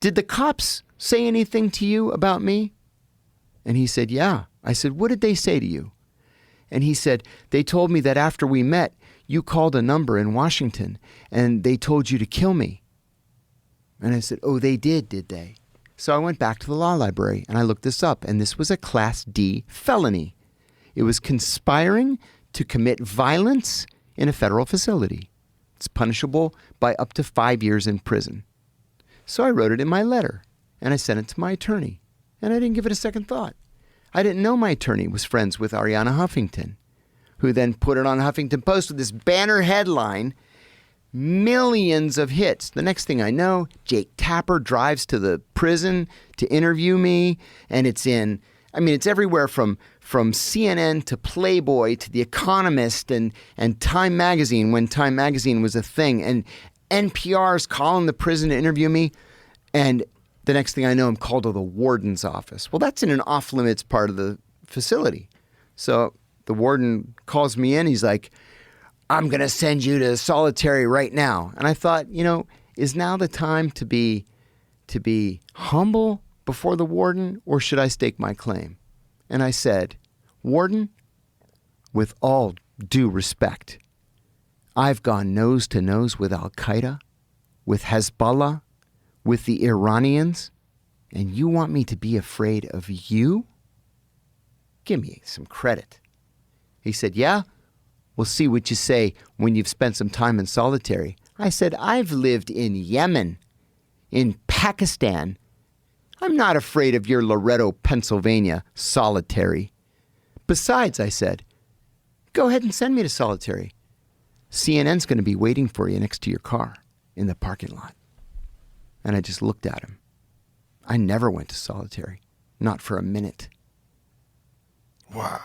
did the cops say anything to you about me? And he said, yeah. I said, what did they say to you? And he said, they told me that after we met, you called a number in Washington and they told you to kill me. And I said, oh, they did they? So I went back to the law library and I looked this up, and this was a Class D felony. It was conspiring to commit violence in a federal facility. It's punishable by up to 5 years in prison. So I wrote it in my letter and I sent it to my attorney, and I didn't give it a second thought. I didn't know my attorney was friends with Arianna Huffington, who then put it on Huffington Post with this banner headline, millions of hits. The next thing I know, Jake Tapper drives to the prison to interview me, and it's everywhere from CNN to Playboy to The Economist and Time Magazine, when Time Magazine was a thing, and NPR's calling the prison to interview me, and the next thing I know, I'm called to the warden's office. Well, that's in an off-limits part of the facility. So the warden calls me in. He's like, I'm going to send you to solitary right now. And I thought, is now the time to be humble before the warden, or should I stake my claim? And I said, Warden, with all due respect, I've gone nose to nose with Al-Qaeda, with Hezbollah, with the Iranians, and you want me to be afraid of you? Give me some credit. He said, yeah, we'll see what you say when you've spent some time in solitary. I said, I've lived in Yemen, in Pakistan. I'm not afraid of your Loretto, Pennsylvania solitary. Besides, I said, go ahead and send me to solitary. CNN's going to be waiting for you next to your car in the parking lot. And I just looked at him. I never went to solitary, not for a minute. Wow.